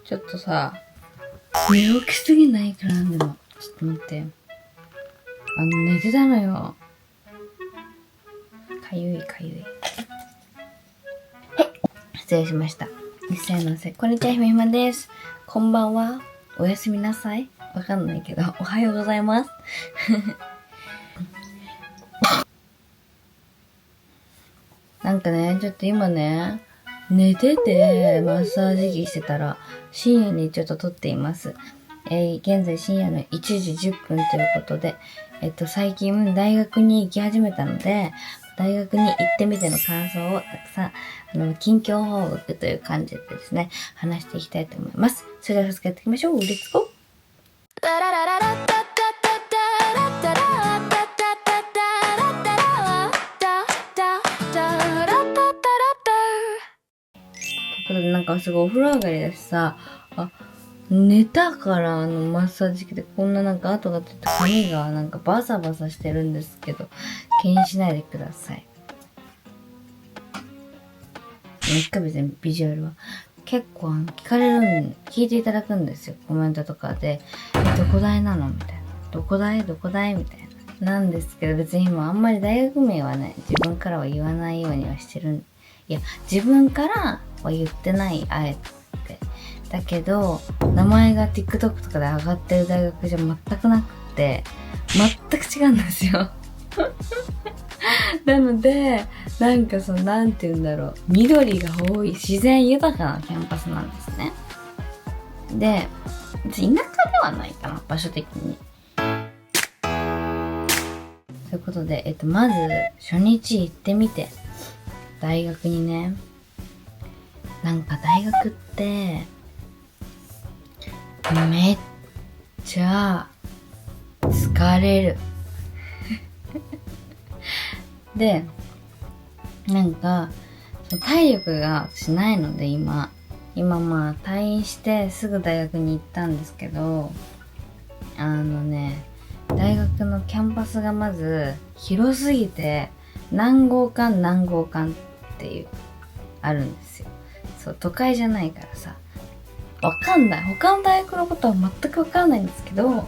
ちょっとさ、寝起きすぎないから、でも。ちょっと待って。寝てたのよ。かゆい。失礼しました。いっせいのせ。こんにちは、ひまひまです。こんばんは。おやすみなさい。わかんないけど、おはようございます。なんかね、ちょっと今ね、寝ててマッサージ機してたら、深夜にちょっと撮っています。現在深夜の1時10分ということで、最近大学に行き始めたので、大学に行ってみての感想をたくさん、近況報告という感じでですね、話していきたいと思います。それでは早速やっていきましょう。レッツゴー。なんかすごいお風呂上がりだしさ、寝たからマッサージ機でこんななんか跡がついて髪がなんかバサバサしてるんですけど、気にしないでください。別にビジュアルは。結構聞いていただくんですよ。コメントとかで、どこ大なのみたいな。どこ大みたいな。なんですけど、別に今あんまり大学名はね、自分からは言わないようにはしてる。いや、自分からは言ってない、あえて。だけど、名前が TikTok とかで上がってる大学じゃ全くなくて、全く違うんですよ。なので、なんかなんて言うんだろう。緑が多い、自然豊かなキャンパスなんですね。で、田舎ではないかな、場所的に。ということで、まず、初日行ってみて、大学にね、なんか大学って、めっちゃ、疲れる。で、なんか、体力が私ないので今まあ退院してすぐ大学に行ったんですけど、大学のキャンパスがまず広すぎて、何号館っていう、あるんですよ。そう、都会じゃないからさ、わかんない。他の大学のことは全くわかんないんですけど、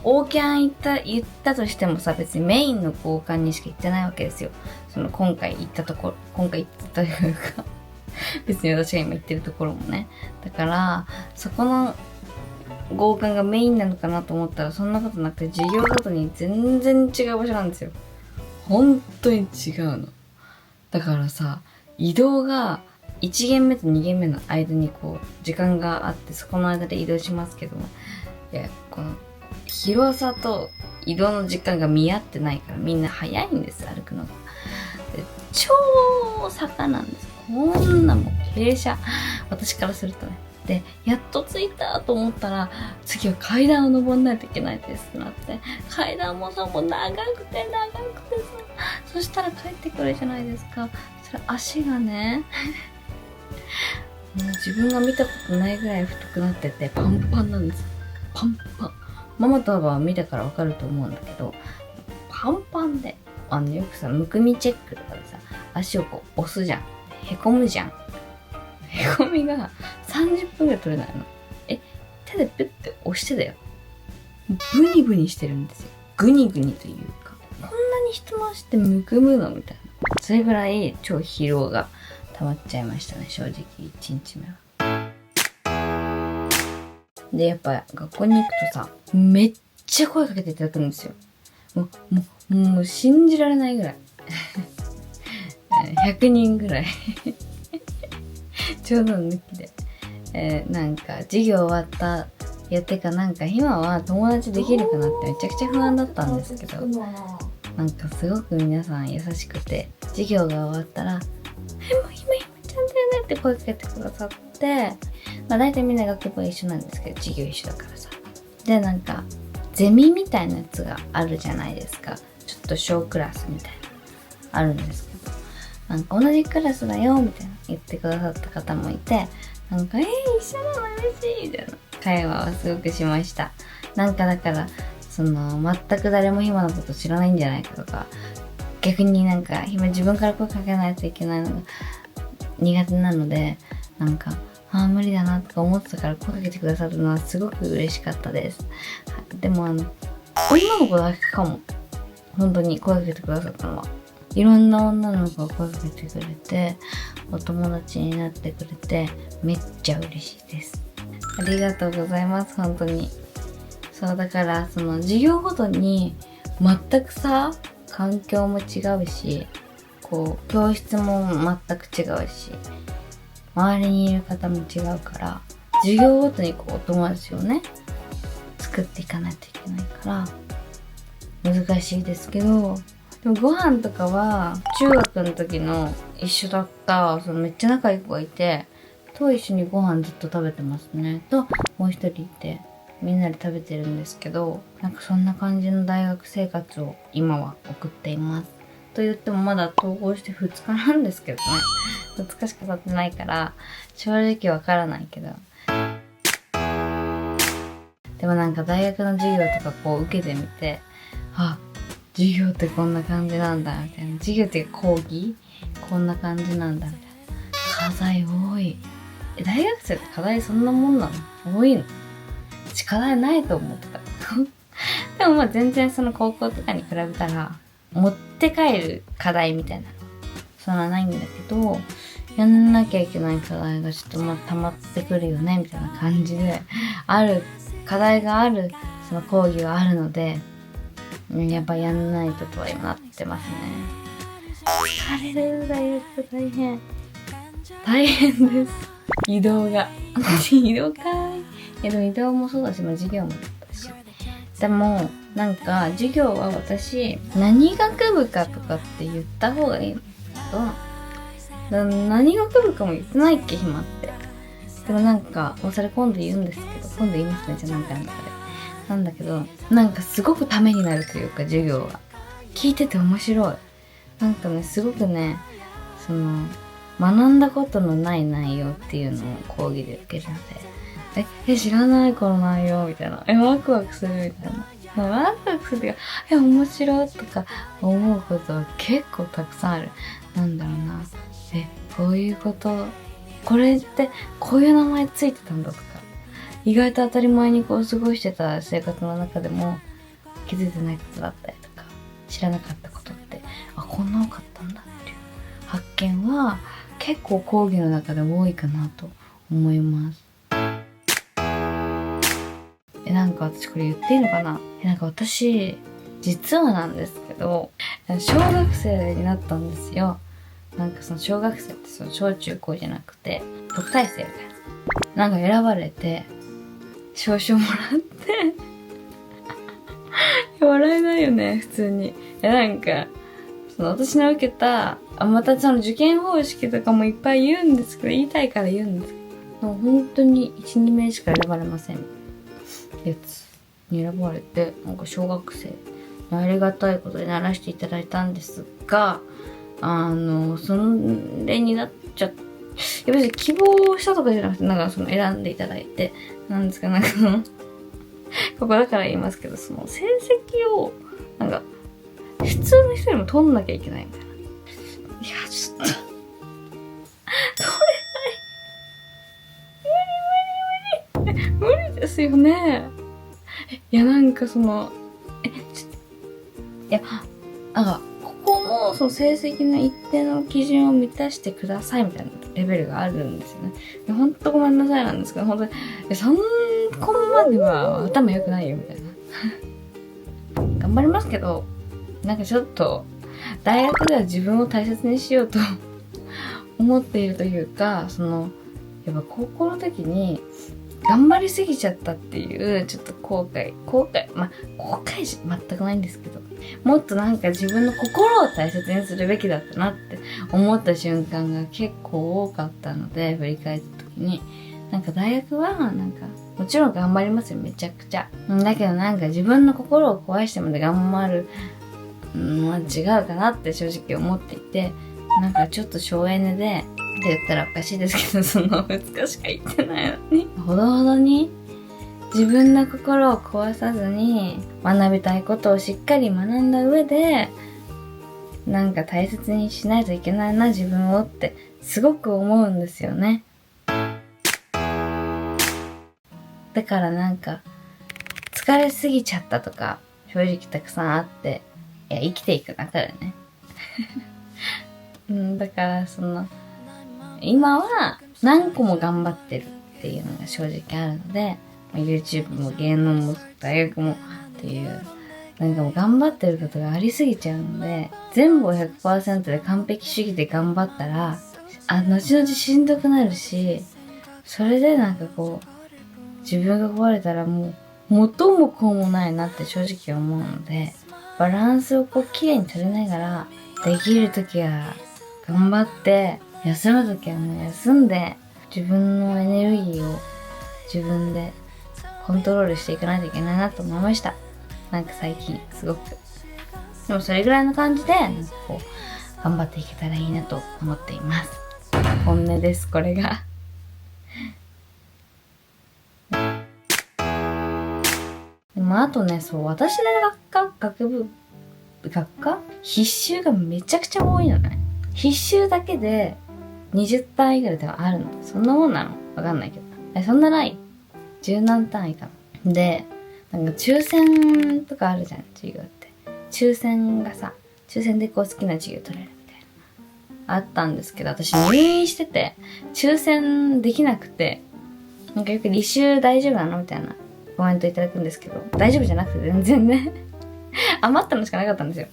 オーキャン言ったとしてもさ、別にメインの交換にしか行ってないわけですよ。今回行ったというか、別に私が今行ってるところもね。だから、そこの交換がメインなのかなと思ったら、そんなことなくて、授業ごとに全然違う場所なんですよ。本当に違うの。だからさ、移動が、1限目と2限目の間に時間があって、そこの間で移動しますけども、いや、広さと移動の時間が見合ってないからみんな早いんです、歩くのが。で、超坂なんです。こんなもん傾斜。私からするとね。で、やっと着いたと思ったら、次は階段を登んないといけないですってなって、階段もさ、もう長くてさ、そしたら帰ってくるじゃないですか。それ足がね、もう自分が見たことないぐらい太くなってて、パンパンなんです。パンパン。ママとパパは見たからわかると思うんだけど、パンパンで、よくさ、むくみチェックとかでさ、足を押すじゃん。へこむじゃん。へこみが30分ぐらい取れないの。手でピュッて押してだよ。ブニブニしてるんですよ。グニグニというか。こんなに人の足ってむくむのみたいな。それぐらい超疲労が溜まっちゃいましたね、正直1日目は。で、やっぱ学校に行くとさ、めっちゃ声かけていただくんですよ。もう信じられないぐらい。100人ぐらい。ちょうど抜きで。なんか、授業終わったてかなんか今は友達できるかなってめちゃくちゃ不安だったんですけど、なんかすごく皆さん優しくて、授業が終わったら、もうひまちゃんだよねって声かけてくださって、まあ大体みんな学部は一緒なんですけど、授業一緒だからさ。で、なんか、ゼミみたいなやつがあるじゃないですか。ちょっと小クラスみたいな、あるんですけど、なんか同じクラスだよみたいな言ってくださった方もいて、なんか、一緒なの嬉しいみたいな会話はすごくしました。なんかだから、全く誰もひまのこと知らないんじゃないかとか、逆になんか、ひま自分から声かけないといけないのが苦手なので、なんか、無理だなとか思ってたから声かけてくださるのはすごく嬉しかったです。でも女の子だけかも。本当に声かけてくださったのは。いろんな女の子が声かけてくれて、お友達になってくれて、めっちゃ嬉しいです。ありがとうございます、本当に。そう、だからその授業ごとに全くさ、環境も違うし、教室も全く違うし、周りにいる方も違うから、授業ごとにお友達をね、作っていかないといけないから、難しいですけど、でもご飯とかは、中学の時の一緒だった、めっちゃ仲いい子がいて、と一緒にご飯ずっと食べてますね。と、もう一人いて、みんなで食べてるんですけど、そんな感じの大学生活を今は送っています。と言ってもまだ統合して2日なんですけどね。2日しか経ってないから、正直わからないけど。でも大学の授業とか受けてみて、授業ってこんな感じなんだ、みたいな。授業って講義こんな感じなんだ、みたいな。課題多い。大学生って課題そんなもんなの？多いの？課題ないと思ってた。でも全然その高校とかに比べたら、持って帰る課題みたいなのそんなないんだけど、やんなきゃいけない課題がちょっと溜まってくるよねみたいな感じで、課題があるその講義があるので、やっぱやんないとは今なってますね。疲れる、大学大変です。移動が移動かーい。でも移動もそうだし、授業もだったし。でも授業は私何学部かとかって言った方がいいの？どうなの？何学部かも言ってないっけ、暇って。でももうそれ今度言うんですけど、今度言いますね、じゃあなんだけど、すごくためになるというか、授業が聞いてて面白い。すごくね、学んだことのない内容っていうのを講義で受けるので、知らないこの内容みたいな、ワクワクするみたいな、ワクワクするっていうか、面白いとか思うことは結構たくさんある。こういうこと、これってこういう名前ついてたんだとか、意外と当たり前に過ごしてた生活の中でも気づいてないことだったりとか、知らなかったことって、こんな多かったんだっていう発見は結構講義の中で多いかなと思います。私これ言っていいのかな？私、実はなんですけど、小学生になったんですよ。小学生って小中高じゃなくて、特待生みたいな。選ばれて、証書もらって、笑えないよね、普通に。私の受けた、また受験方式とかもいっぱい言うんですけど、言いたいから言うんですけど、本当に1、2名しか選ばれません。やつに選ばれて、小学生のありがたいことでならしていただいたんですが、それになっちゃって、別に希望したとかじゃなくて、選んでいただいて、ここだから言いますけど、成績を、普通の人よりも取んなきゃいけないみたいな。いや、ちょっと、取れない。無理ですよね。いや、ここも、成績の一定の基準を満たしてくださいみたいなレベルがあるんですよね。ほんとごめんなさいなんですけど、本当に、そんこまでは頭良くないよみたいな。頑張りますけど、ちょっと、大学では自分を大切にしようと思っているというか、やっぱ高校の時に、頑張りすぎちゃったっていう、ちょっと後悔全くないんですけど、もっと自分の心を大切にするべきだったなって思った瞬間が結構多かったので、振り返った時に、大学はもちろん頑張りますよ、めちゃくちゃ。だけど自分の心を壊してまで頑張るのは違うかなって正直思っていて、ちょっと省エネで、って言ったらおかしいですけど、2日しか行ってないのに。ほどほどに自分の心を壊さずに学びたいことをしっかり学んだ上で、大切にしないといけないな、自分をってすごく思うんですよね。だからなんか疲れすぎちゃったとか正直たくさんあって、いや生きていく中でねだから今は何個も頑張ってるっていうのが正直あるので、YouTube も芸能も大学もっていうなんかもう頑張ってることがありすぎちゃうので、全部を 100% で完璧主義で頑張ったら後々しんどくなるし、それでなんかこう自分が壊れたらもう元も子もないなって正直思うので、バランスをこう綺麗に取りながら、できるときは頑張って、休むときはもう休んで、自分のエネルギーを自分でコントロールしていかないといけないなと思いました。なんか最近すごく。でもそれぐらいの感じで、なんかこう頑張っていけたらいいなと思っています。本音です、これが。でもあとね、私の学科必修がめちゃくちゃ多いのね。必修だけで20単位ぐらいではあるの。そんなもんなのわかんないけど。そんなない。10何単位かな。で、なんか抽選とかあるじゃん、授業って。抽選でこう好きな授業取れるみたいな。あったんですけど、私入院してて、抽選できなくて、なんかよく履修大丈夫なのみたいなコメントいただくんですけど、大丈夫じゃなくて全然ね。余ったのしかなかったんですよ。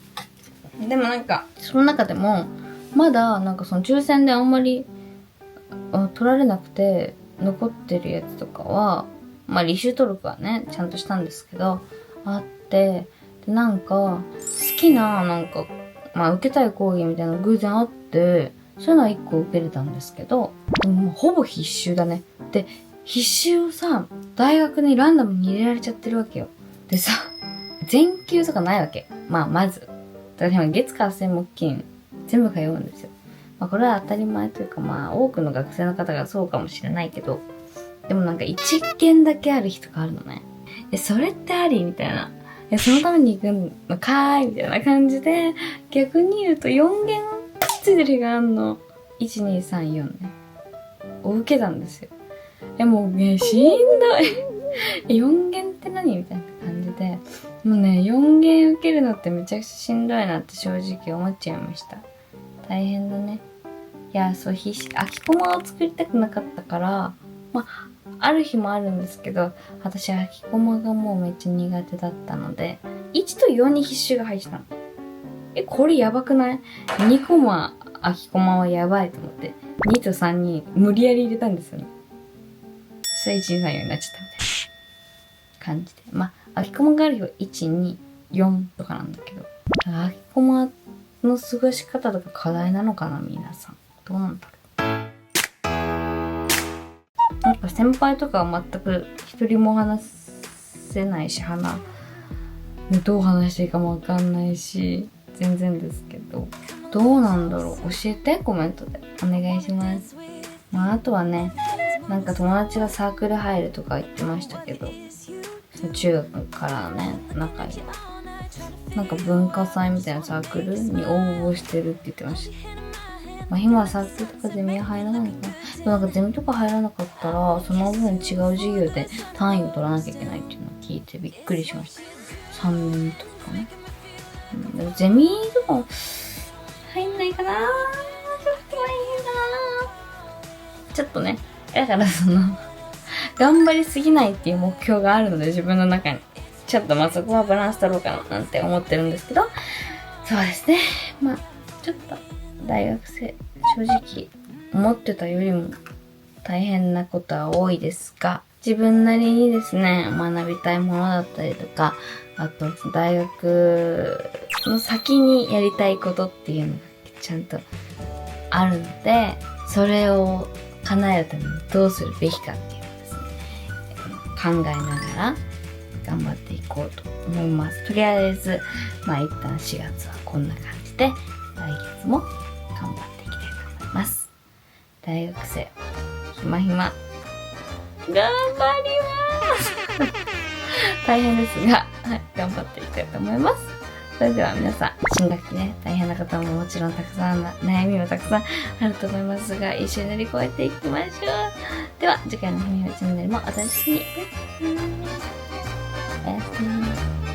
でもなんか、その中でも、まだなんかその抽選であんまり取られなくて残ってるやつとかは、まあ履修登録はね、ちゃんとしたんですけど、あって、でなんか好きななんか、まあ受けたい講義みたいなの偶然あって、そういうのは1個受けれたんですけど、でもほぼ必修だね。で、必修をさ、大学にランダムに入れられちゃってるわけよ。でさ、全休とかないわけ。まず。だから月火水木金全部通うんですよ。これは当たり前というか、多くの学生の方がそうかもしれないけど、でもなんか1件だけある日とかあるのね。それってありみたいな。そのために行くのかーいみたいな感じで、逆に言うと4件ついてる日があんの。1、2、3、4ね。を受けたんですよ。もうね、しんどい。4限って何みたいな感じで。もうね、4限受けるのってめちゃくちゃしんどいなって正直思っちゃいました。大変だね。いや、空きコマを作りたくなかったから、ある日もあるんですけど、私空きコマがもうめっちゃ苦手だったので、1と4に必修が入ってたの。これやばくない？ 2 コマ空きコマはやばいと思って、2と3に無理やり入れたんですよね。それ1、2、3、4になっちゃったみたいな感じで。空きコマがある日は1、2、4とかなんだけど、空きコマの過ごし方とか課題なのかな、皆さん。どうなんだろう。なんか先輩とかは全く一人も話せないし、どう話していいかもわかんないし、全然ですけど、どうなんだろう。教えて、コメントで。お願いします。あとはね、なんか友達がサークル入るとか言ってましたけど、中学からね、仲いい。なんか文化祭みたいなサークルに応募してるって言ってました。今はサークルとかゼミは入らないのかな。でもなんかゼミとか入らなかったら、その分違う授業で単位を取らなきゃいけないっていうのを聞いてびっくりしました。3年とかね。でもゼミとかも入んないかな。ちょっとね。だから頑張りすぎないっていう目標があるので、自分の中に。ちょっとそこはバランス取ろうかななんて思ってるんですけど、そうですね。ちょっと大学生、正直思ってたよりも大変なことは多いですが、自分なりにですね、学びたいものだったりとか、あと大学の先にやりたいことっていうのがちゃんとあるので、それを叶えるためにどうするべきかっていうのをですね、考えながら頑張っていこうと思います。とりあえず、一旦4月はこんな感じで、来月も頑張っていきたいと思います。大学生、ひまひま、頑張ります大変ですが、頑張っていきたいと思います。それでは皆さん、新学期ね、大変なことももちろんたくさん悩みもたくさんあると思いますが、一緒に乗り越えていきましょう。では、次回のひめふチャンネルもお楽しみに。おやすみ。